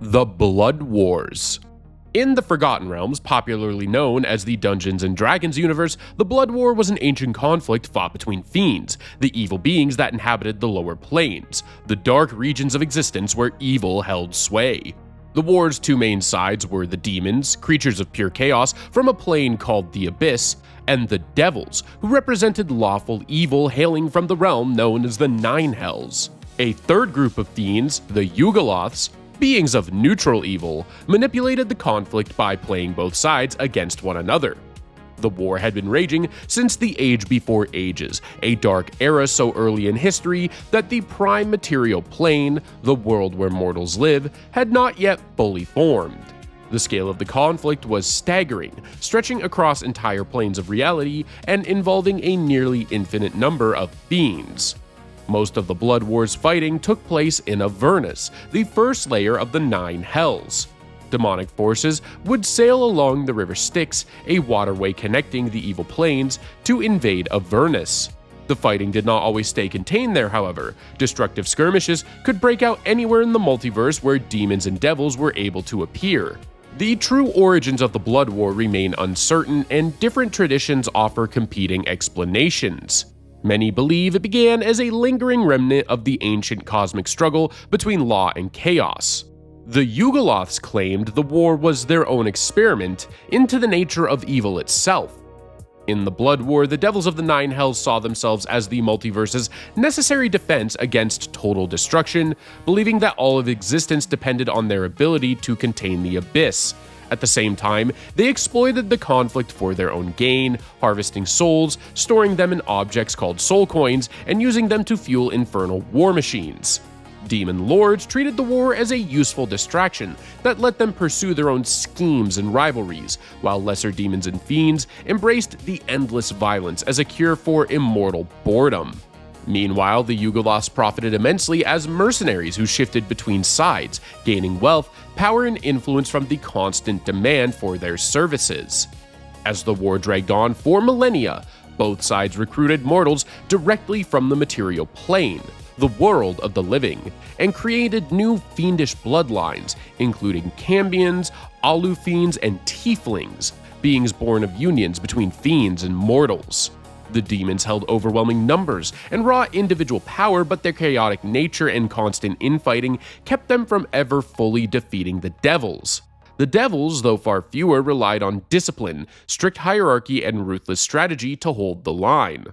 The Blood Wars. In the Forgotten Realms, popularly known as the Dungeons & Dragons universe, the Blood War was an ancient conflict fought between fiends, the evil beings that inhabited the lower planes, the dark regions of existence where evil held sway. The war's two main sides were the demons, creatures of pure chaos from a plane called the Abyss, and the devils, who represented lawful evil hailing from the realm known as the Nine Hells. A third group of fiends, the Yugoloths, beings of neutral evil, manipulated the conflict by playing both sides against one another. The war had been raging since the Age Before Ages, a dark era so early in history that the prime material plane, the world where mortals live, had not yet fully formed. The scale of the conflict was staggering, stretching across entire planes of reality and involving a nearly infinite number of fiends. Most of the Blood Wars fighting took place in Avernus, the first layer of the Nine Hells. Demonic forces would sail along the River Styx, a waterway connecting the evil planes, to invade Avernus. The fighting did not always stay contained there, however. Destructive skirmishes could break out anywhere in the multiverse where demons and devils were able to appear. The true origins of the Blood War remain uncertain, and different traditions offer competing explanations. Many believe it began as a lingering remnant of the ancient cosmic struggle between law and chaos. The Yugoloths claimed the war was their own experiment into the nature of evil itself. In the Blood War, the Devils of the Nine Hells saw themselves as the multiverse's necessary defense against total destruction, believing that all of existence depended on their ability to contain the Abyss. At the same time, they exploited the conflict for their own gain, harvesting souls, storing them in objects called soul coins, and using them to fuel infernal war machines. Demon lords treated the war as a useful distraction that let them pursue their own schemes and rivalries, while lesser demons and fiends embraced the endless violence as a cure for immortal boredom. Meanwhile, the Yugoloths profited immensely as mercenaries who shifted between sides, gaining wealth, power, and influence from the constant demand for their services. As the war dragged on for millennia, both sides recruited mortals directly from the material plane, the world of the living, and created new fiendish bloodlines, including Cambions, Alufiends, and Tieflings, beings born of unions between fiends and mortals. The demons held overwhelming numbers and raw individual power, but their chaotic nature and constant infighting kept them from ever fully defeating the devils. The devils, though far fewer, relied on discipline, strict hierarchy, and ruthless strategy to hold the line.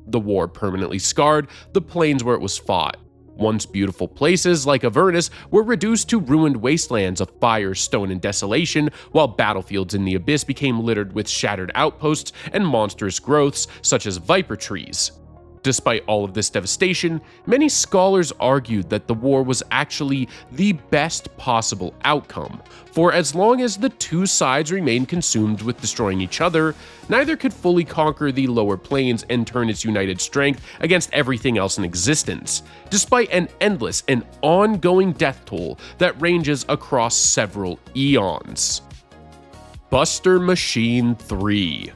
The war permanently scarred the planes where it was fought. Once beautiful places like Avernus were reduced to ruined wastelands of fire, stone, and desolation, while battlefields in the Abyss became littered with shattered outposts and monstrous growths such as viper trees. Despite all of this devastation, many scholars argued that the war was actually the best possible outcome, for as long as the two sides remained consumed with destroying each other, neither could fully conquer the lower planes and turn its united strength against everything else in existence, despite an endless and ongoing death toll that ranges across several eons. Buster Machine 3.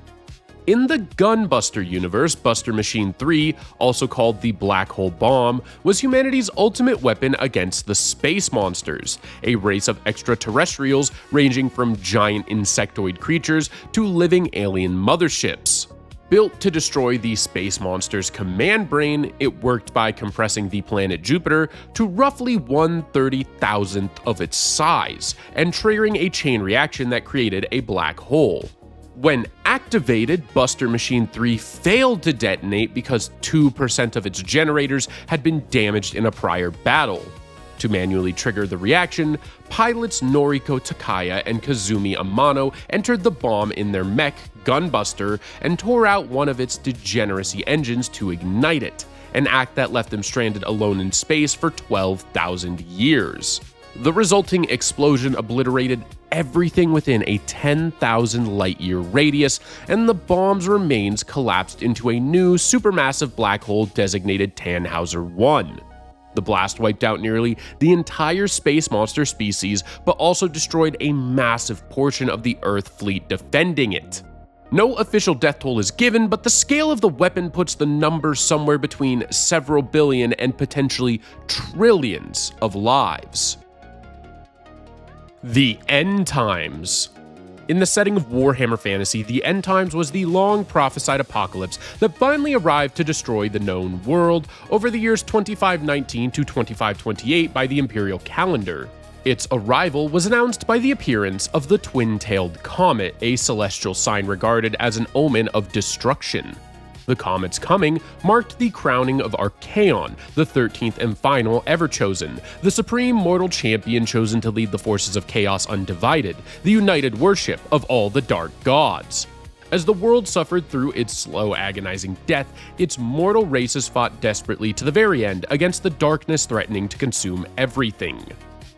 In the Gunbuster universe, Buster Machine 3, also called the Black Hole Bomb, was humanity's ultimate weapon against the space monsters, a race of extraterrestrials ranging from giant insectoid creatures to living alien motherships. Built to destroy the space monster's command brain, it worked by compressing the planet Jupiter to roughly 1/30,000th of its size, and triggering a chain reaction that created a black hole. When activated, Buster Machine 3 failed to detonate because 2% of its generators had been damaged in a prior battle. To manually trigger the reaction, pilots Noriko Takaya and Kazumi Amano entered the bomb in their mech, Gunbuster, and tore out one of its degeneracy engines to ignite it, an act that left them stranded alone in space for 12,000 years. The resulting explosion obliterated everything within a 10,000 light-year radius, and the bomb's remains collapsed into a new supermassive black hole designated Tannhauser 1. The blast wiped out nearly the entire space monster species, but also destroyed a massive portion of the Earth fleet defending it. No official death toll is given, but the scale of the weapon puts the number somewhere between several billion and potentially trillions of lives. The End Times. In the setting of Warhammer fantasy, the End Times was the long-prophesied apocalypse that finally arrived to destroy the known world over the years 2519 to 2528 by the Imperial calendar. Its arrival was announced by the appearance of the twin-tailed comet, a celestial sign regarded as an omen of destruction. The comet's coming marked the crowning of Archaon, the 13th and final ever chosen, the supreme mortal champion chosen to lead the forces of Chaos undivided, the united worship of all the dark gods. As the world suffered through its slow, agonizing death, its mortal races fought desperately to the very end against the darkness threatening to consume everything.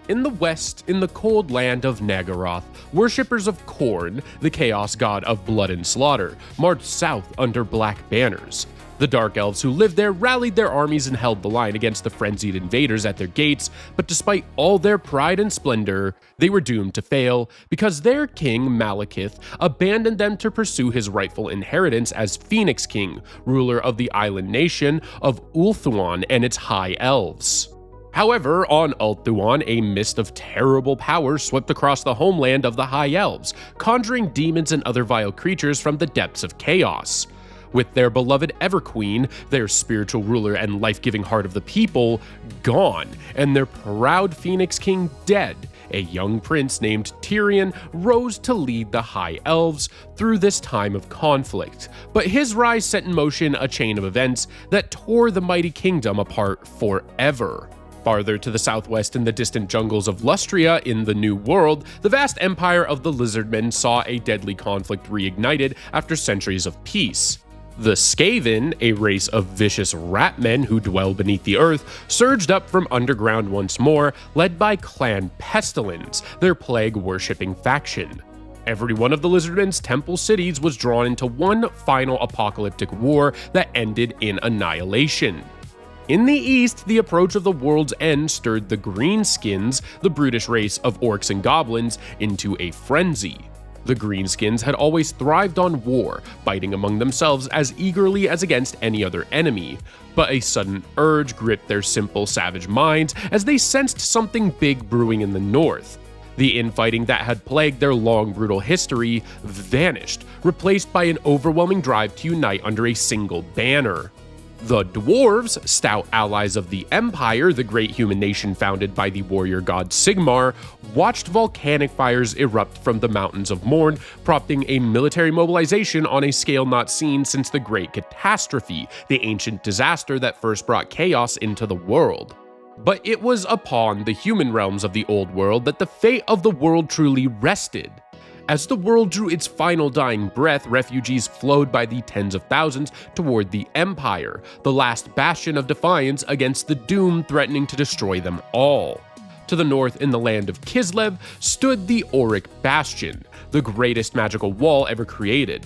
In the west, in the cold land of Nagaroth, worshippers of Khorne, the chaos god of blood and slaughter, marched south under black banners. The Dark Elves who lived there rallied their armies and held the line against the frenzied invaders at their gates, but despite all their pride and splendor, they were doomed to fail because their king, Malekith, abandoned them to pursue his rightful inheritance as Phoenix King, ruler of the island nation of Ulthuan and its High Elves. However, on Ulthuan, a mist of terrible power swept across the homeland of the High Elves, conjuring demons and other vile creatures from the depths of chaos. With their beloved Everqueen, their spiritual ruler and life-giving heart of the people, gone, and their proud Phoenix King dead, a young prince named Tyrion rose to lead the High Elves through this time of conflict. But his rise set in motion a chain of events that tore the mighty kingdom apart forever. Farther to the southwest in the distant jungles of Lustria in the New World, the vast empire of the Lizardmen saw a deadly conflict reignited after centuries of peace. The Skaven, a race of vicious rat men who dwell beneath the earth, surged up from underground once more, led by Clan Pestilence, their plague-worshipping faction. Every one of the Lizardmen's temple cities was drawn into one final apocalyptic war that ended in annihilation. In the east, the approach of the world's end stirred the Greenskins, the brutish race of orcs and goblins, into a frenzy. The Greenskins had always thrived on war, fighting among themselves as eagerly as against any other enemy. But a sudden urge gripped their simple, savage minds as they sensed something big brewing in the north. The infighting that had plagued their long, brutal history vanished, replaced by an overwhelming drive to unite under a single banner. The Dwarves, stout allies of the Empire, the great human nation founded by the warrior god Sigmar, watched volcanic fires erupt from the mountains of Morn, prompting a military mobilization on a scale not seen since the Great Catastrophe, the ancient disaster that first brought chaos into the world. But it was upon the human realms of the old world that the fate of the world truly rested. As the world drew its final dying breath, refugees flowed by the tens of thousands toward the Empire, the last bastion of defiance against the doom threatening to destroy them all. To the north in the land of Kislev stood the Auric Bastion, the greatest magical wall ever created.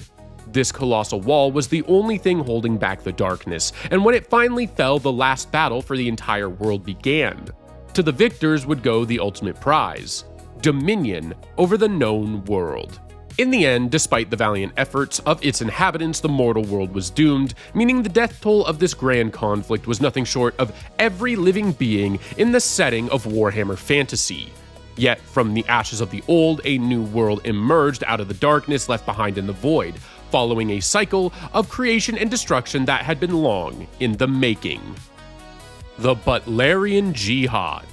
This colossal wall was the only thing holding back the darkness, and when it finally fell, the last battle for the entire world began. To the victors would go the ultimate prize: dominion over the known world. In the end, despite the valiant efforts of its inhabitants, the mortal world was doomed, meaning the death toll of this grand conflict was nothing short of every living being in the setting of Warhammer fantasy. Yet, from the ashes of the old, a new world emerged out of the darkness left behind in the void, following a cycle of creation and destruction that had been long in the making. The Butlerian Jihad.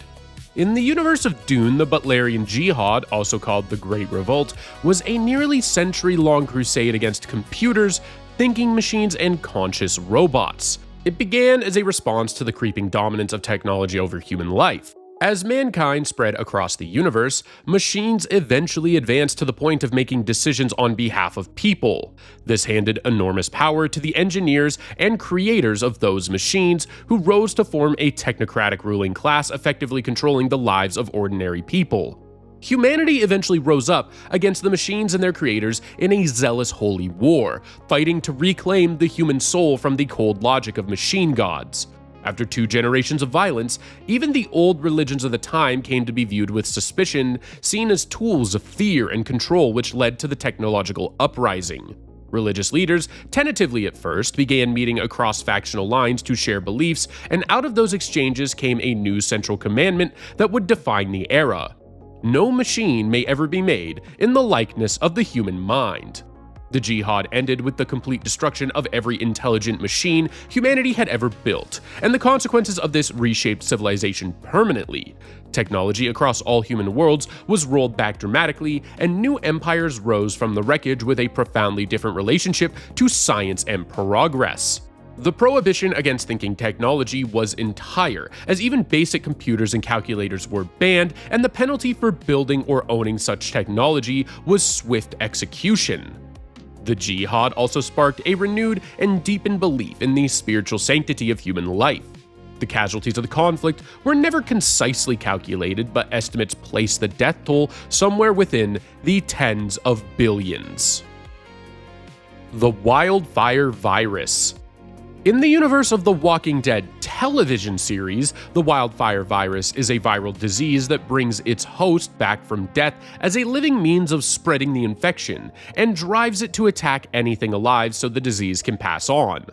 In the universe of Dune, the Butlerian Jihad, also called the Great Revolt, was a nearly century-long crusade against computers, thinking machines, and conscious robots. It began as a response to the creeping dominance of technology over human life. As mankind spread across the universe, machines eventually advanced to the point of making decisions on behalf of people. This handed enormous power to the engineers and creators of those machines, who rose to form a technocratic ruling class effectively controlling the lives of ordinary people. Humanity eventually rose up against the machines and their creators in a zealous holy war, fighting to reclaim the human soul from the cold logic of machine gods. After 2 generations of violence, even the old religions of the time came to be viewed with suspicion, seen as tools of fear and control, which led to the technological uprising. Religious leaders, tentatively at first, began meeting across factional lines to share beliefs, and out of those exchanges came a new central commandment that would define the era: No machine may ever be made in the likeness of the human mind. The Jihad ended with the complete destruction of every intelligent machine humanity had ever built, and the consequences of this reshaped civilization permanently. Technology across all human worlds was rolled back dramatically, and new empires rose from the wreckage with a profoundly different relationship to science and progress. The prohibition against thinking technology was entire, as even basic computers and calculators were banned, and the penalty for building or owning such technology was swift execution. The Jihad also sparked a renewed and deepened belief in the spiritual sanctity of human life. The casualties of the conflict were never concisely calculated, but estimates place the death toll somewhere within the tens of billions. The Wildfire virus. In the universe of the Walking Dead television series, the wildfire virus is a viral disease that brings its host back from death as a living means of spreading the infection, and drives it to attack anything alive so the disease can pass on.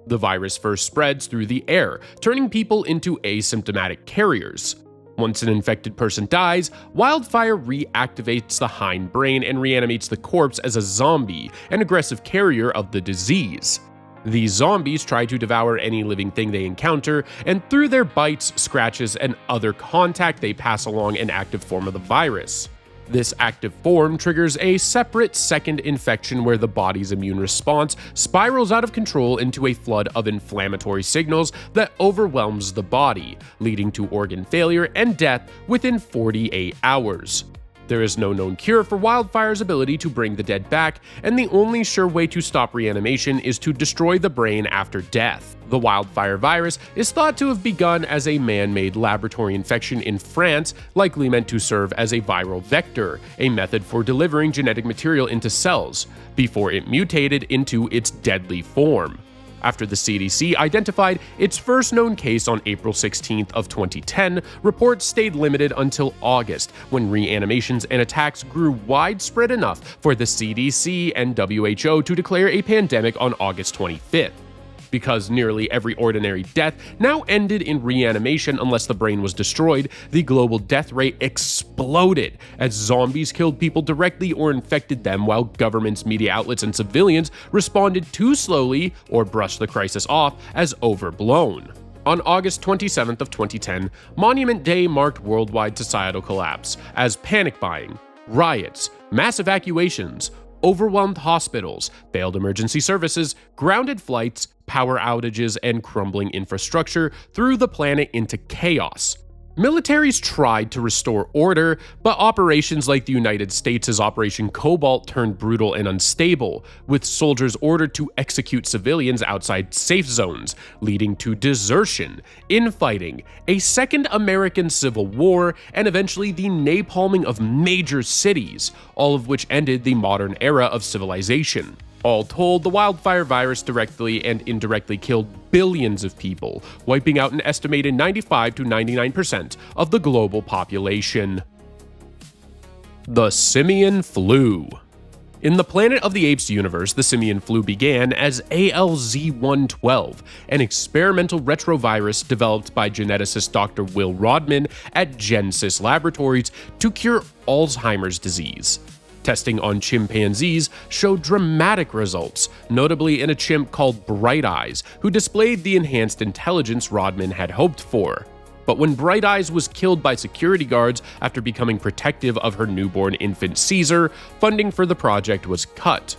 The virus first spreads through the air, turning people into asymptomatic carriers. Once an infected person dies, wildfire reactivates the hindbrain and reanimates the corpse as a zombie, an aggressive carrier of the disease. These zombies try to devour any living thing they encounter, and through their bites, scratches, and other contact, they pass along an active form of the virus. This active form triggers a separate second infection where the body's immune response spirals out of control into a flood of inflammatory signals that overwhelms the body, leading to organ failure and death within 48 hours. There is no known cure for wildfire's ability to bring the dead back, and the only sure way to stop reanimation is to destroy the brain after death. The wildfire virus is thought to have begun as a man-made laboratory infection in France, likely meant to serve as a viral vector, a method for delivering genetic material into cells, before it mutated into its deadly form. After the CDC identified its first known case on April 16th of 2010, reports stayed limited until August, when reanimations and attacks grew widespread enough for the CDC and WHO to declare a pandemic on August 25th. Because nearly every ordinary death now ended in reanimation unless the brain was destroyed, the global death rate exploded as zombies killed people directly or infected them, while governments, media outlets, and civilians responded too slowly or brushed the crisis off as overblown. On August 27th of 2010, Monument Day marked worldwide societal collapse as panic buying, riots, mass evacuations, overwhelmed hospitals, failed emergency services, grounded flights, power outages, and crumbling infrastructure threw the planet into chaos. Militaries tried to restore order, but operations like the United States' Operation Cobalt turned brutal and unstable, with soldiers ordered to execute civilians outside safe zones, leading to desertion, infighting, a second American Civil War, and eventually the napalming of major cities, all of which ended the modern era of civilization. All told, the wildfire virus directly and indirectly killed billions of people, wiping out an estimated 95 to 99% of the global population. The Simian Flu. In the Planet of the Apes universe, the Simian flu began as ALZ-112, an experimental retrovirus developed by geneticist Dr. Will Rodman at DCeased Laboratories to cure Alzheimer's disease. Testing on chimpanzees showed dramatic results, notably in a chimp called Bright Eyes, who displayed the enhanced intelligence Rodman had hoped for. But when Bright Eyes was killed by security guards after becoming protective of her newborn infant Caesar, funding for the project was cut.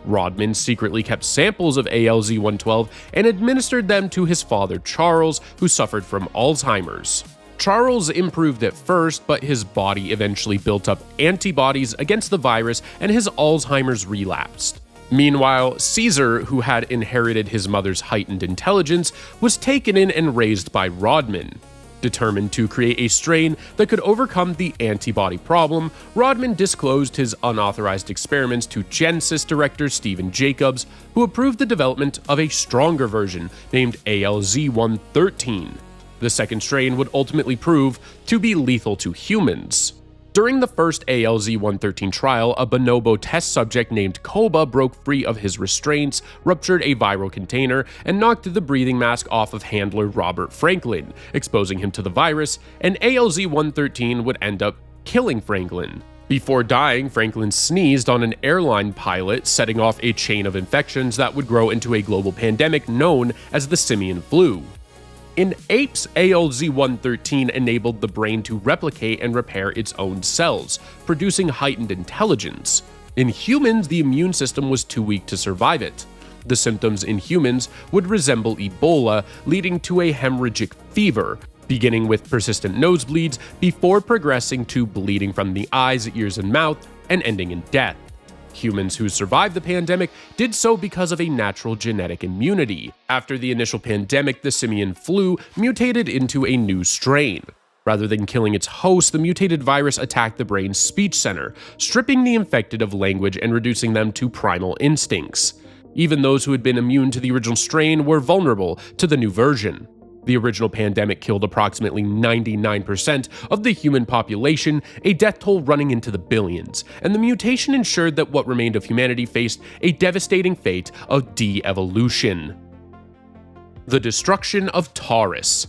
Rodman secretly kept samples of ALZ-112 and administered them to his father Charles, who suffered from Alzheimer's. Charles improved at first, but his body eventually built up antibodies against the virus and his Alzheimer's relapsed. Meanwhile, Caesar, who had inherited his mother's heightened intelligence, was taken in and raised by Rodman. Determined to create a strain that could overcome the antibody problem, Rodman disclosed his unauthorized experiments to Genesis director Stephen Jacobs, who approved the development of a stronger version named ALZ-113. The second strain would ultimately prove to be lethal to humans. During the first ALZ-113 trial, a bonobo test subject named Koba broke free of his restraints, ruptured a viral container, and knocked the breathing mask off of handler Robert Franklin, exposing him to the virus, and ALZ-113 would end up killing Franklin. Before dying, Franklin sneezed on an airline pilot, setting off a chain of infections that would grow into a global pandemic known as the Simian flu. In Apes, ALZ-113 enabled the brain to replicate and repair its own cells, producing heightened intelligence. In humans, the immune system was too weak to survive it. The symptoms in humans would resemble Ebola, leading to a hemorrhagic fever, beginning with persistent nosebleeds before progressing to bleeding from the eyes, ears, and mouth, and ending in death. Humans who survived the pandemic did so because of a natural genetic immunity. After the initial pandemic, the Simian flu mutated into a new strain. Rather than killing its host, the mutated virus attacked the brain's speech center, stripping the infected of language and reducing them to primal instincts. Even those who had been immune to the original strain were vulnerable to the new version. The original pandemic killed approximately 99% of the human population, a death toll running into the billions, and the mutation ensured that what remained of humanity faced a devastating fate of de-evolution. The destruction of Taris.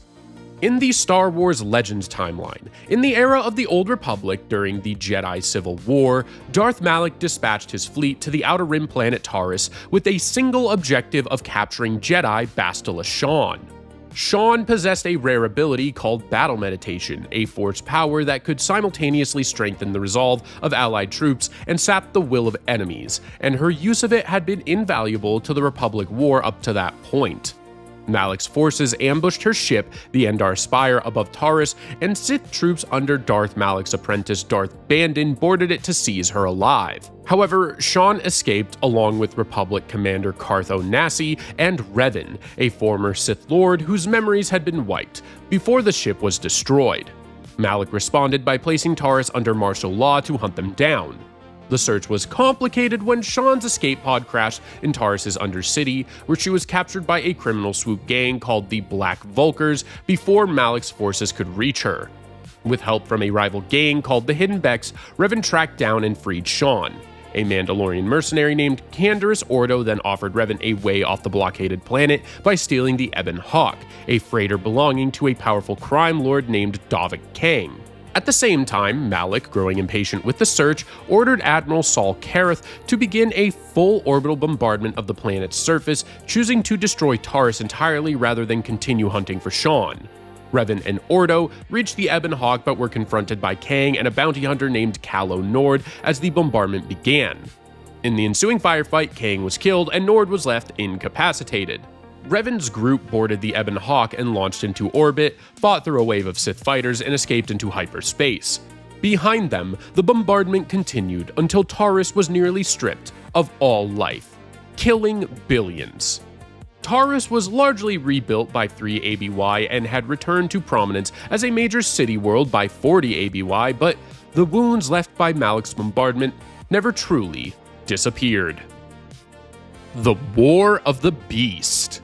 In the Star Wars Legends timeline, in the era of the Old Republic during the Jedi Civil War, Darth Malak dispatched his fleet to the Outer Rim planet Taris with a single objective of capturing Jedi Bastila Shan. Shan possessed a rare ability called Battle Meditation, a force power that could simultaneously strengthen the resolve of allied troops and sap the will of enemies, and her use of it had been invaluable to the Republic War up to that point. Malak's forces ambushed her ship, the Endar Spire, above Taris, and Sith troops under Darth Malak's apprentice Darth Bandon boarded it to seize her alive. However, Shan escaped along with Republic Commander Cartho Nassi and Revan, a former Sith Lord whose memories had been wiped, before the ship was destroyed. Malak responded by placing Taris under martial law to hunt them down. The search was complicated when Shan's escape pod crashed in Taris' Undercity, where she was captured by a criminal swoop gang called the Black Vulkars before Malak's forces could reach her. With help from a rival gang called the Hidden Becks, Revan tracked down and freed Shan. A Mandalorian mercenary named Canderous Ordo then offered Revan a way off the blockaded planet by stealing the Ebon Hawk, a freighter belonging to a powerful crime lord named Davik Kang. At the same time, Malak, growing impatient with the search, ordered Admiral Saul Kareth to begin a full orbital bombardment of the planet's surface, choosing to destroy Taris entirely rather than continue hunting for Shan. Revan and Ordo reached the Ebon Hawk but were confronted by Kang and a bounty hunter named Calo Nord as the bombardment began. In the ensuing firefight, Kang was killed and Nord was left incapacitated. Revan's group boarded the Ebon Hawk and launched into orbit, fought through a wave of Sith fighters, and escaped into hyperspace. Behind them, the bombardment continued until Taris was nearly stripped of all life, killing billions. Taris was largely rebuilt by 3 ABY and had returned to prominence as a major city world by 40 ABY, but the wounds left by Malak's bombardment never truly disappeared. The War of the Beast.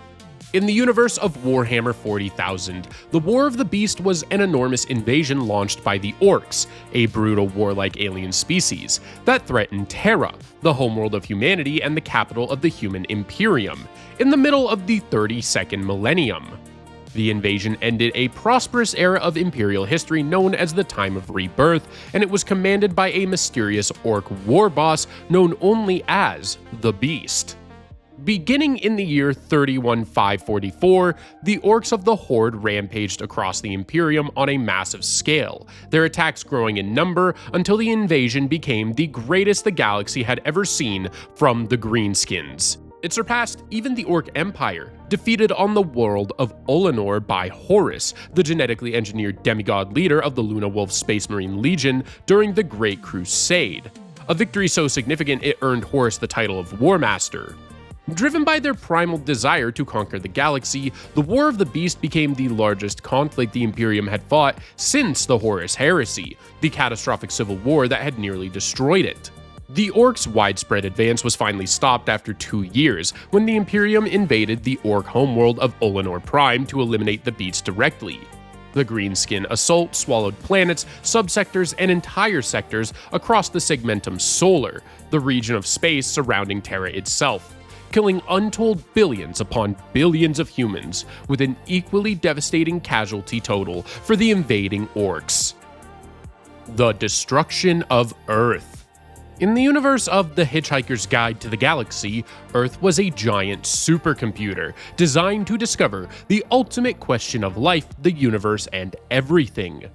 In the universe of Warhammer 40,000, the War of the Beast was an enormous invasion launched by the Orcs, a brutal warlike alien species that threatened Terra, the homeworld of humanity and the capital of the human Imperium, in the middle of the 32nd millennium. The invasion ended a prosperous era of Imperial history known as the Time of Rebirth, and it was commanded by a mysterious Orc war boss known only as the Beast. Beginning in the year 31544, the Orcs of the Horde rampaged across the Imperium on a massive scale, their attacks growing in number until the invasion became the greatest the galaxy had ever seen from the Greenskins. It surpassed even the Orc Empire, defeated on the world of Olenor by Horus, the genetically engineered demigod leader of the Luna Wolf Space Marine Legion during the Great Crusade, a victory so significant it earned Horus the title of War Master. Driven by their primal desire to conquer the galaxy, the War of the Beast became the largest conflict the Imperium had fought since the Horus Heresy, the catastrophic civil war that had nearly destroyed it. The Orcs' widespread advance was finally stopped after 2 years, when the Imperium invaded the Orc homeworld of Olenor Prime to eliminate the Beast directly. The Greenskin assault swallowed planets, subsectors, and entire sectors across the Segmentum Solar, the region of space surrounding Terra itself, killing untold billions upon billions of humans, with an equally devastating casualty total for the invading Orcs. The destruction of Earth. In the universe of The Hitchhiker's Guide to the Galaxy, Earth was a giant supercomputer designed to discover the ultimate question of life, the universe, and everything.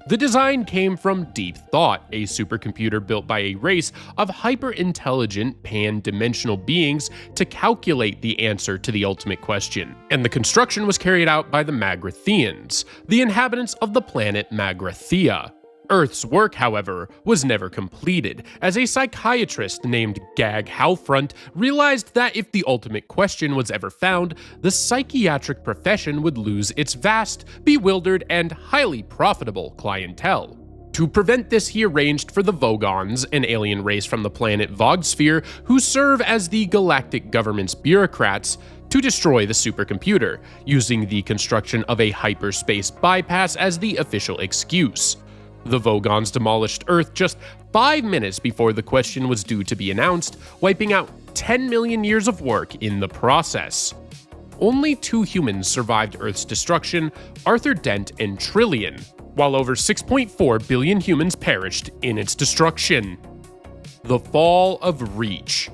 The design came from Deep Thought, a supercomputer built by a race of hyper-intelligent, pan-dimensional beings to calculate the answer to the ultimate question. And the construction was carried out by the Magrathians, the inhabitants of the planet Magrathea. Earth's work, however, was never completed, as a psychiatrist named Gag Halfront realized that if the ultimate question was ever found, the psychiatric profession would lose its vast, bewildered, and highly profitable clientele. To prevent this, he arranged for the Vogons, an alien race from the planet Vogsphere, who serve as the galactic government's bureaucrats, to destroy the supercomputer, using the construction of a hyperspace bypass as the official excuse. The Vogons demolished Earth just 5 minutes before the question was due to be announced, wiping out 10 million years of work in the process. Only 2 humans survived Earth's destruction, Arthur Dent and Trillian, while over 6.4 billion humans perished in its destruction. The Fall of Reach.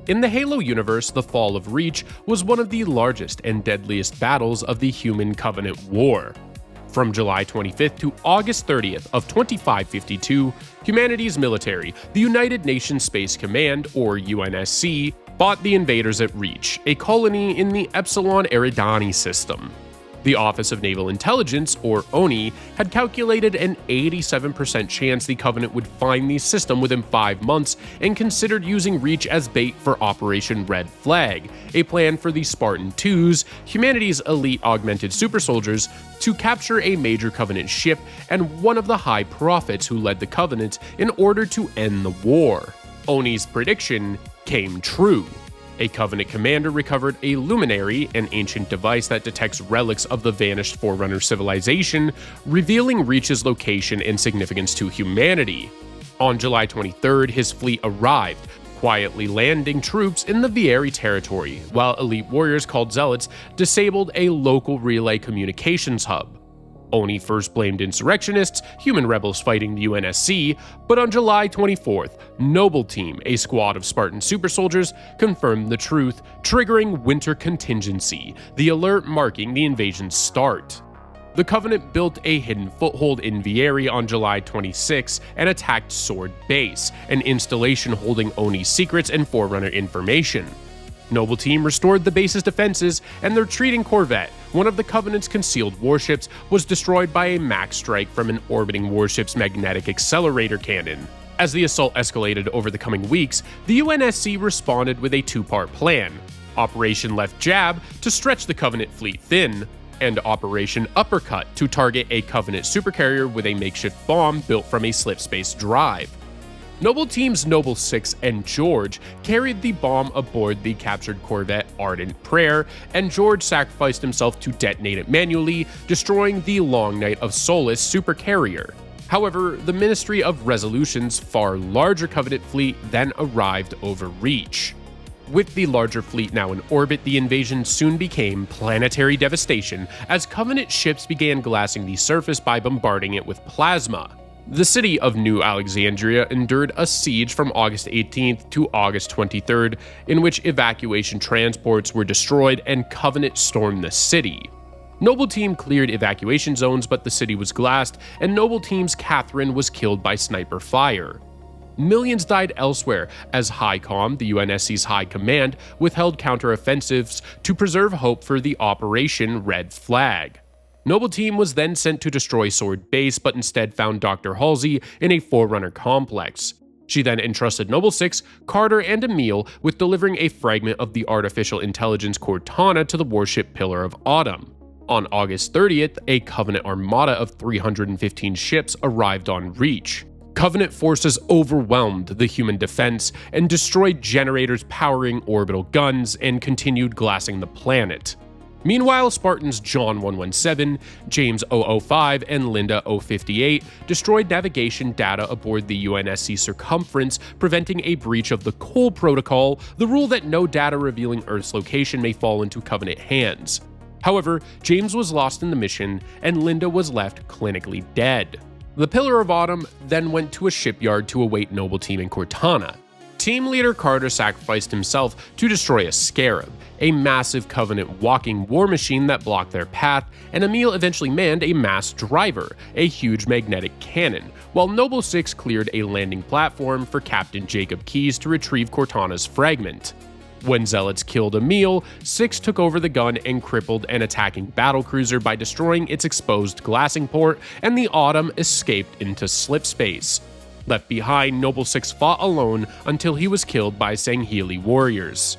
In the Halo universe, the Fall of Reach was one of the largest and deadliest battles of the Human Covenant War. From July 25th to August 30th of 2552, humanity's military, the United Nations Space Command, or UNSC, fought the invaders at Reach, a colony in the Epsilon Eridani system. The Office of Naval Intelligence, or ONI, had calculated an 87% chance the Covenant would find the system within 5 months and considered using Reach as bait for Operation Red Flag, a plan for the Spartan IIs, humanity's elite augmented super soldiers, to capture a major Covenant ship and one of the High Prophets who led the Covenant in order to end the war. ONI's prediction came true. A Covenant commander recovered a luminary, an ancient device that detects relics of the vanished Forerunner civilization, revealing Reach's location and significance to humanity. On July 23rd, his fleet arrived, quietly landing troops in the Vieri territory, while elite warriors called Zealots disabled a local relay communications hub. ONI first blamed insurrectionists, human rebels fighting the UNSC, but on July 24th, Noble Team, a squad of Spartan super soldiers, confirmed the truth, triggering Winter Contingency, the alert marking the invasion's start. The Covenant built a hidden foothold in Vieri on July 26 and attacked Sword Base, an installation holding ONI's secrets and Forerunner information. Noble Team restored the base's defenses, and their retreating corvette, one of the Covenant's concealed warships, was destroyed by a max strike from an orbiting warship's magnetic accelerator cannon. As the assault escalated over the coming weeks, the UNSC responded with a 2-part plan: Operation Left Jab to stretch the Covenant fleet thin, and Operation Uppercut to target a Covenant supercarrier with a makeshift bomb built from a slipspace drive. Noble Team's Noble 6 and George carried the bomb aboard the captured corvette Ardent Prayer, and George sacrificed himself to detonate it manually, destroying the Long Night of Solace supercarrier. However, the Ministry of Resolution's far larger Covenant fleet then arrived over Reach. With the larger fleet now in orbit, the invasion soon became planetary devastation as Covenant ships began glassing the surface by bombarding it with plasma. The city of New Alexandria endured a siege from August 18th to August 23rd, in which evacuation transports were destroyed and Covenant stormed the city. Noble Team cleared evacuation zones, but the city was glassed, and Noble Team's Catherine was killed by sniper fire. Millions died elsewhere as HICOM, the UNSC's High Command, withheld counteroffensives to preserve hope for the Operation Red Flag. Noble Team was then sent to destroy Sword Base, but instead found Dr. Halsey in a Forerunner complex. She then entrusted Noble 6, Carter, and Emil with delivering a fragment of the artificial intelligence Cortana to the warship Pillar of Autumn. On August 30th, a Covenant armada of 315 ships arrived on Reach. Covenant forces overwhelmed the human defense and destroyed generators powering orbital guns and continued glassing the planet. Meanwhile, Spartans John 117, James 005, and Linda 058 destroyed navigation data aboard the UNSC Circumference, preventing a breach of the Cole Protocol, the rule that no data revealing Earth's location may fall into Covenant hands. However, James was lost in the mission, and Linda was left clinically dead. The Pillar of Autumn then went to a shipyard to await Noble Team in Cortana. Team leader Carter sacrificed himself to destroy a Scarab, a massive Covenant walking war machine that blocked their path, and Emil eventually manned a mass driver, a huge magnetic cannon, while Noble 6 cleared a landing platform for Captain Jacob Keyes to retrieve Cortana's fragment. When Zealots killed Emil, 6 took over the gun and crippled an attacking battlecruiser by destroying its exposed glassing port, and the Autumn escaped into slip space. Left behind, Noble 6 fought alone until he was killed by Sangheili warriors.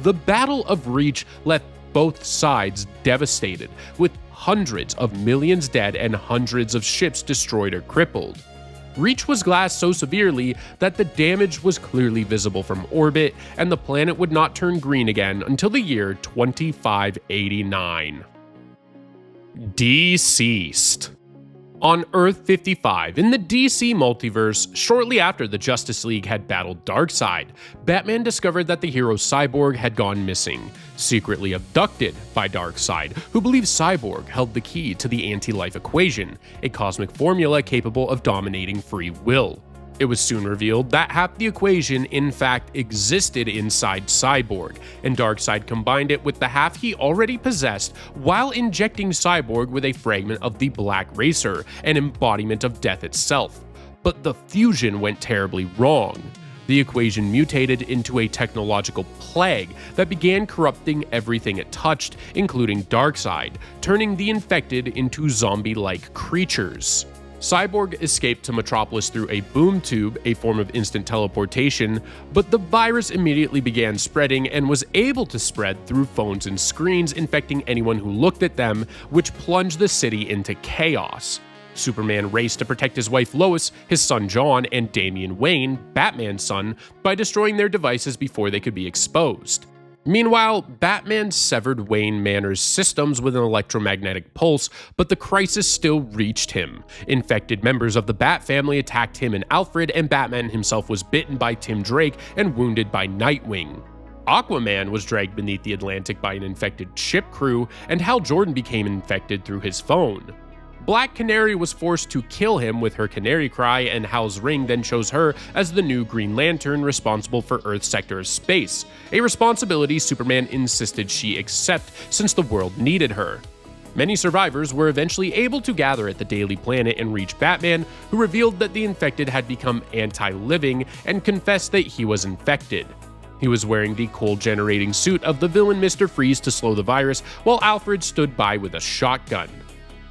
The Battle of Reach left both sides devastated, with hundreds of millions dead and hundreds of ships destroyed or crippled. Reach was glassed so severely that the damage was clearly visible from orbit, and the planet would not turn green again until the year 2589. DCeased. On Earth 55, in the DC multiverse, shortly after the Justice League had battled Darkseid, Batman discovered that the hero Cyborg had gone missing, secretly abducted by Darkseid, who believed Cyborg held the key to the anti-life equation, a cosmic formula capable of dominating free will. It was soon revealed that half the equation in fact existed inside Cyborg, and Darkseid combined it with the half he already possessed while injecting Cyborg with a fragment of the Black Racer, an embodiment of death itself. But the fusion went terribly wrong. The equation mutated into a technological plague that began corrupting everything it touched, including Darkseid, turning the infected into zombie-like creatures. Cyborg escaped to Metropolis through a boom tube, a form of instant teleportation, but the virus immediately began spreading and was able to spread through phones and screens, infecting anyone who looked at them, which plunged the city into chaos. Superman raced to protect his wife Lois, his son John, and Damian Wayne, Batman's son, by destroying their devices before they could be exposed. Meanwhile, Batman severed Wayne Manor's systems with an electromagnetic pulse, but the crisis still reached him. Infected members of the Bat family attacked him and Alfred, and Batman himself was bitten by Tim Drake and wounded by Nightwing. Aquaman was dragged beneath the Atlantic by an infected ship crew, and Hal Jordan became infected through his phone. Black Canary was forced to kill him with her canary cry, and Hal's ring then chose her as the new Green Lantern responsible for Earth's sector of space, a responsibility Superman insisted she accept since the world needed her. Many survivors were eventually able to gather at the Daily Planet and reach Batman, who revealed that the infected had become anti-living and confessed that he was infected. He was wearing the cold-generating suit of the villain Mr. Freeze to slow the virus, while Alfred stood by with a shotgun.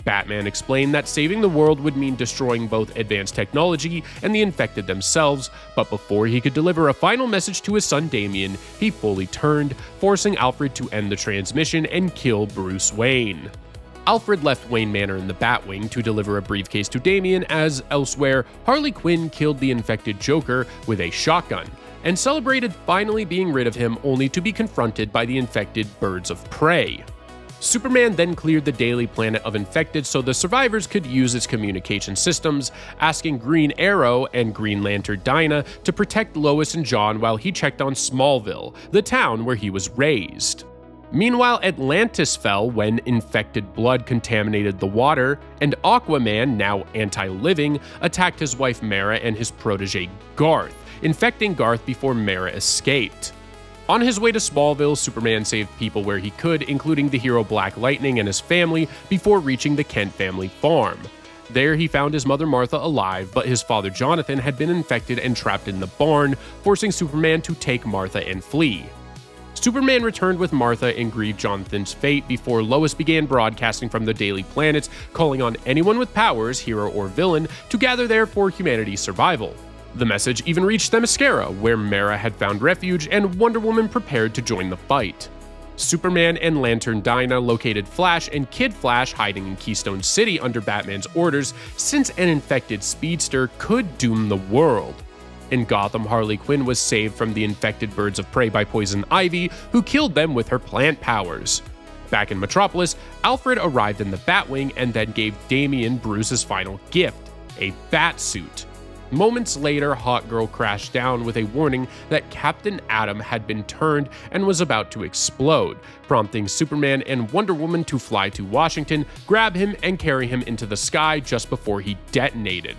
Batman explained that saving the world would mean destroying both advanced technology and the infected themselves, but before he could deliver a final message to his son Damian, he fully turned, forcing Alfred to end the transmission and kill Bruce Wayne. Alfred left Wayne Manor in the Batwing to deliver a briefcase to Damian, as elsewhere, Harley Quinn killed the infected Joker with a shotgun, and celebrated finally being rid of him, only to be confronted by the infected Birds of Prey. Superman then cleared the Daily Planet of infected so the survivors could use its communication systems, asking Green Arrow and Green Lantern Dinah to protect Lois and John while he checked on Smallville, the town where he was raised. Meanwhile, Atlantis fell when infected blood contaminated the water, and Aquaman, now anti-living, attacked his wife Mara and his protege Garth, infecting Garth before Mara escaped. On his way to Smallville, Superman saved people where he could, including the hero Black Lightning and his family, before reaching the Kent family farm. There he found his mother Martha alive, but his father Jonathan had been infected and trapped in the barn, forcing Superman to take Martha and flee. Superman returned with Martha and grieved Jonathan's fate before Lois began broadcasting from the Daily Planets, calling on anyone with powers, hero or villain, to gather there for humanity's survival. The message even reached Themyscira, where Mara had found refuge and Wonder Woman prepared to join the fight. Superman and Lantern Dinah located Flash and Kid Flash hiding in Keystone City under Batman's orders, since an infected speedster could doom the world. In Gotham, Harley Quinn was saved from the infected Birds of Prey by Poison Ivy, who killed them with her plant powers. Back in Metropolis, Alfred arrived in the Batwing and then gave Damian Bruce's final gift, a bat suit. Moments later, Hawkgirl crashed down with a warning that Captain Atom had been turned and was about to explode, prompting Superman and Wonder Woman to fly to Washington, grab him, and carry him into the sky just before he detonated.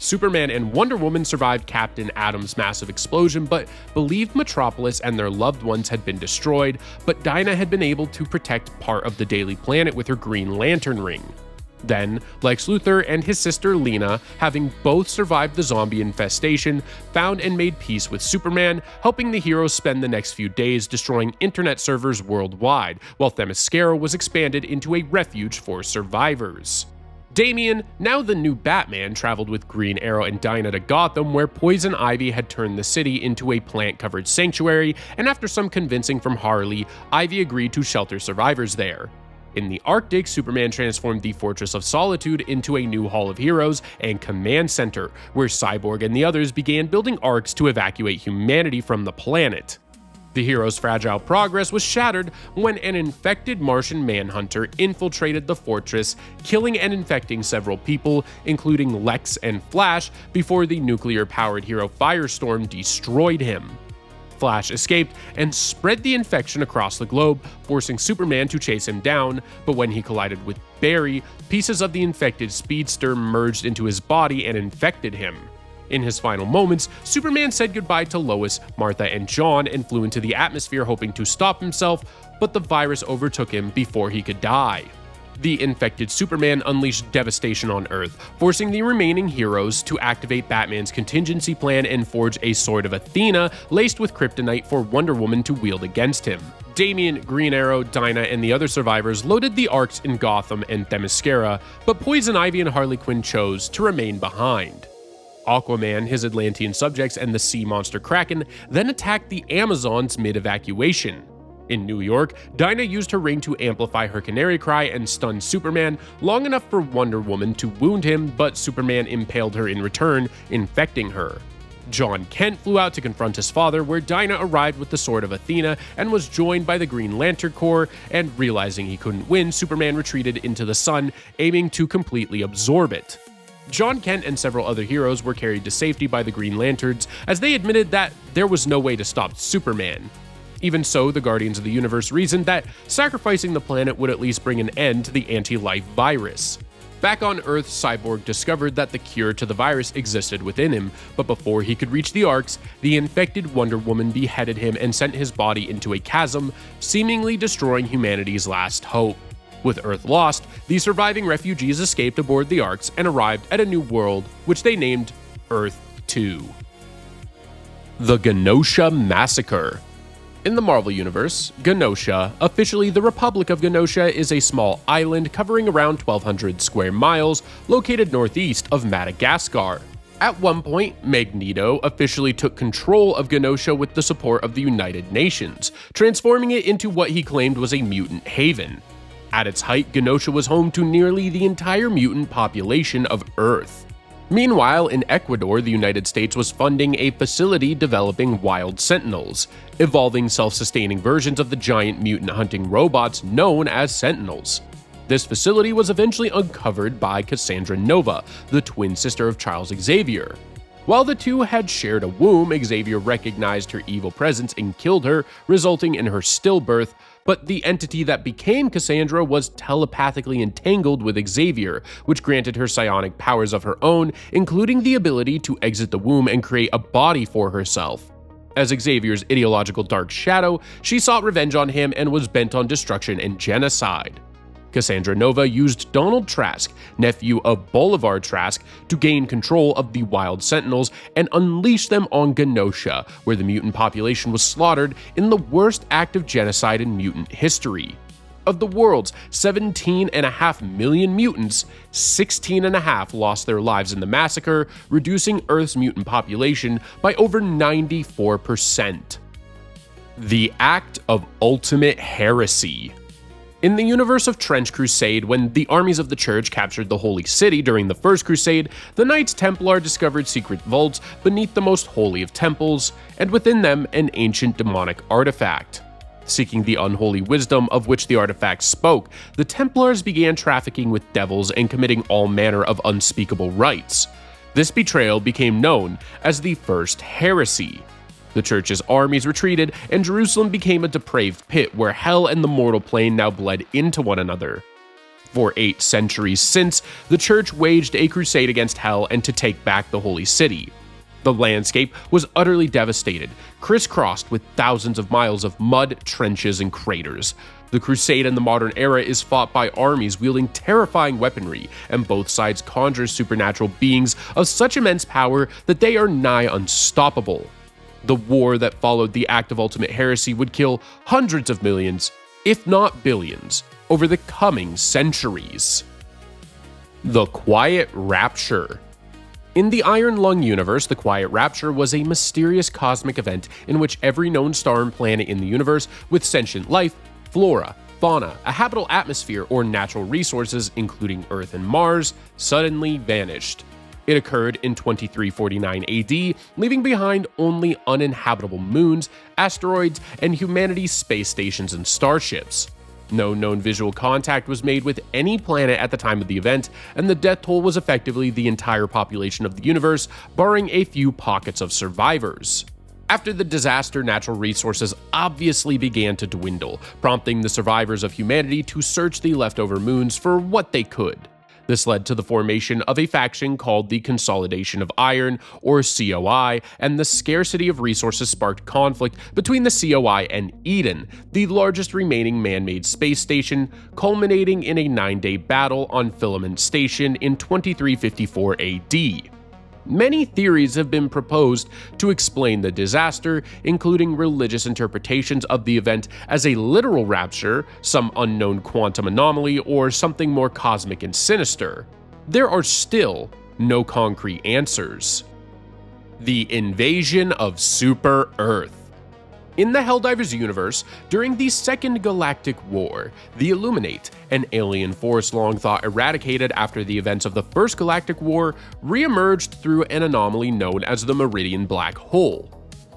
Superman and Wonder Woman survived Captain Atom's massive explosion, but believed Metropolis and their loved ones had been destroyed, but Dinah had been able to protect part of the Daily Planet with her Green Lantern ring. Then, Lex Luthor and his sister Lena, having both survived the zombie infestation, found and made peace with Superman, helping the heroes spend the next few days destroying internet servers worldwide, while Themyscira was expanded into a refuge for survivors. Damian, now the new Batman, traveled with Green Arrow and Dinah to Gotham, where Poison Ivy had turned the city into a plant-covered sanctuary, and after some convincing from Harley, Ivy agreed to shelter survivors there. In the Arctic, Superman transformed the Fortress of Solitude into a new Hall of Heroes and Command Center, where Cyborg and the others began building arcs to evacuate humanity from the planet. The heroes' fragile progress was shattered when an infected Martian manhunter infiltrated the fortress, killing and infecting several people, including Lex and Flash, before the nuclear-powered hero Firestorm destroyed him. Flash escaped and spread the infection across the globe, forcing Superman to chase him down, but when he collided with Barry, pieces of the infected speedster merged into his body and infected him. In his final moments, Superman said goodbye to Lois, Martha, and John and flew into the atmosphere hoping to stop himself, but the virus overtook him before he could die. The infected Superman unleashed devastation on Earth, forcing the remaining heroes to activate Batman's contingency plan and forge a Sword of Athena laced with kryptonite for Wonder Woman to wield against him. Damian, Green Arrow, Dinah, and the other survivors loaded the arcs in Gotham and Themyscira, but Poison Ivy and Harley Quinn chose to remain behind. Aquaman, his Atlantean subjects, and the sea monster Kraken then attacked the Amazons mid-evacuation. In New York, Dinah used her ring to amplify her canary cry and stun Superman long enough for Wonder Woman to wound him, but Superman impaled her in return, infecting her. John Kent flew out to confront his father, where Dinah arrived with the Sword of Athena and was joined by the Green Lantern Corps, and realizing he couldn't win, Superman retreated into the sun, aiming to completely absorb it. John Kent and several other heroes were carried to safety by the Green Lanterns, as they admitted that there was no way to stop Superman. Even so, the Guardians of the Universe reasoned that sacrificing the planet would at least bring an end to the anti-life virus. Back on Earth, Cyborg discovered that the cure to the virus existed within him, but before he could reach the arcs, the infected Wonder Woman beheaded him and sent his body into a chasm, seemingly destroying humanity's last hope. With Earth lost, the surviving refugees escaped aboard the arcs and arrived at a new world, which they named Earth 2. The Genosha Massacre. In the Marvel Universe, Genosha, officially the Republic of Genosha, is a small island covering around 1,200 square miles, located northeast of Madagascar. At one point, Magneto officially took control of Genosha with the support of the United Nations, transforming it into what he claimed was a mutant haven. At its height, Genosha was home to nearly the entire mutant population of Earth. Meanwhile, in Ecuador, the United States was funding a facility developing wild sentinels, evolving self-sustaining versions of the giant mutant hunting robots known as Sentinels. This facility was eventually uncovered by Cassandra Nova, the twin sister of Charles Xavier. While the two had shared a womb, Xavier recognized her evil presence and killed her, resulting in her stillbirth, but the entity that became Cassandra was telepathically entangled with Xavier, which granted her psionic powers of her own, including the ability to exit the womb and create a body for herself. As Xavier's ideological dark shadow, she sought revenge on him and was bent on destruction and genocide. Cassandra Nova used Donald Trask, nephew of Bolivar Trask, to gain control of the Wild Sentinels and unleash them on Genosha, where the mutant population was slaughtered in the worst act of genocide in mutant history. Of the world's 17.5 million mutants, 16.5 lost their lives in the massacre, reducing Earth's mutant population by over 94%. The Act of Ultimate Heresy. In the universe of Trench Crusade, when the armies of the Church captured the Holy City during the First Crusade, the Knights Templar discovered secret vaults beneath the most holy of temples, and within them an ancient demonic artifact. Seeking the unholy wisdom of which the artifact spoke, the Templars began trafficking with devils and committing all manner of unspeakable rites. This betrayal became known as the First Heresy. The church's armies retreated, and Jerusalem became a depraved pit where hell and the mortal plane now bled into one another. For 8 centuries since, the church waged a crusade against hell and to take back the holy city. The landscape was utterly devastated, crisscrossed with thousands of miles of mud, trenches, and craters. The crusade in the modern era is fought by armies wielding terrifying weaponry, and both sides conjure supernatural beings of such immense power that they are nigh unstoppable. The war that followed the act of ultimate heresy would kill hundreds of millions, if not billions, over the coming centuries. The Quiet Rapture. In the Iron Lung universe, the Quiet Rapture was a mysterious cosmic event in which every known star and planet in the universe with sentient life, flora, fauna, a habitable atmosphere, or natural resources, including Earth and Mars, suddenly vanished. It occurred in 2349 AD, leaving behind only uninhabitable moons, asteroids, and humanity's space stations and starships. No known visual contact was made with any planet at the time of the event, and the death toll was effectively the entire population of the universe, barring a few pockets of survivors. After the disaster, natural resources obviously began to dwindle, prompting the survivors of humanity to search the leftover moons for what they could. This led to the formation of a faction called the Consolidation of Iron, or COI, and the scarcity of resources sparked conflict between the COI and Eden, the largest remaining man-made space station, culminating in a 9-day battle on Filament Station in 2354 AD. Many theories have been proposed to explain the disaster, including religious interpretations of the event as a literal rapture, some unknown quantum anomaly, or something more cosmic and sinister. There are still no concrete answers. The invasion of Super Earth. In the Helldivers universe, during the Second Galactic War, the Illuminate, an alien force long thought eradicated after the events of the First Galactic War, re-emerged through an anomaly known as the Meridian Black Hole.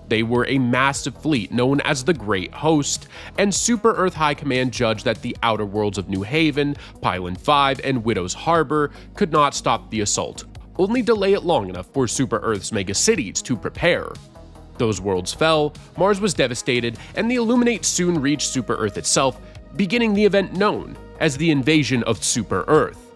They were a massive fleet known as the Great Host, and Super Earth High Command judged that the outer worlds of New Haven, Pylon 5, and Widow's Harbor could not stop the assault, only delay it long enough for Super Earth's megacities to prepare. Those worlds fell, Mars was devastated, and the Illuminate soon reached Super Earth itself, beginning the event known as the invasion of Super Earth.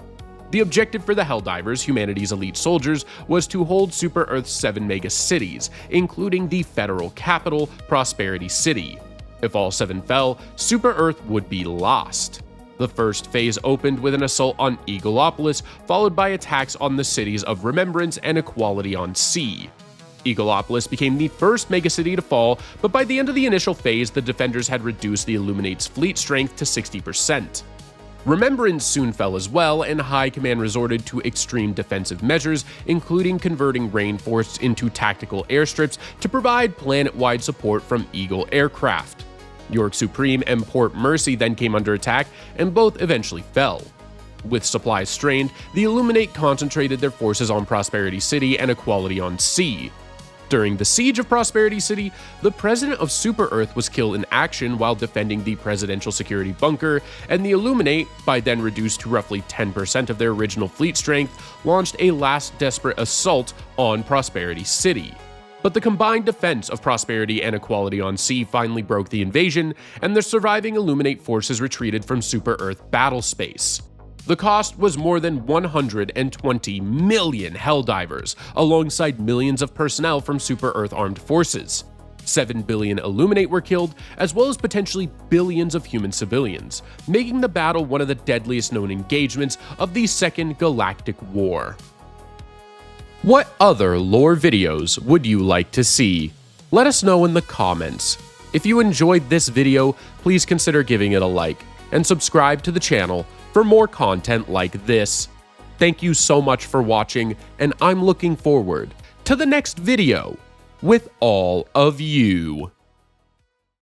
The objective for the Helldivers, humanity's elite soldiers, was to hold Super Earth's 7 megacities, including the federal capital, Prosperity City. If all 7 fell, Super Earth would be lost. The first phase opened with an assault on Eagleopolis, followed by attacks on the cities of Remembrance and Equality on Sea. Eagleopolis became the first megacity to fall, but by the end of the initial phase, the defenders had reduced the Illuminate's fleet strength to 60%. Remembrance soon fell as well, and High Command resorted to extreme defensive measures, including converting rainforests into tactical airstrips to provide planet-wide support from Eagle aircraft. York Supreme and Port Mercy then came under attack, and both eventually fell. With supplies strained, the Illuminate concentrated their forces on Prosperity City and Equality on Sea. During the siege of Prosperity City, the president of Super Earth was killed in action while defending the presidential security bunker, and the Illuminate, by then reduced to roughly 10% of their original fleet strength, launched a last desperate assault on Prosperity City. But the combined defense of Prosperity and Equality on Sea finally broke the invasion, and the surviving Illuminate forces retreated from Super Earth battle space. The cost was more than 120 million Helldivers, alongside millions of personnel from Super Earth armed forces. 7 billion Illuminate were killed, as well as potentially billions of human civilians, making the battle one of the deadliest known engagements of the Second Galactic War. What other lore videos would you like to see? Let us know in the comments. If you enjoyed this video, please consider giving it a like, and subscribe to the channel for more content like this. Thank you so much for watching, and I'm looking forward to the next video with all of you.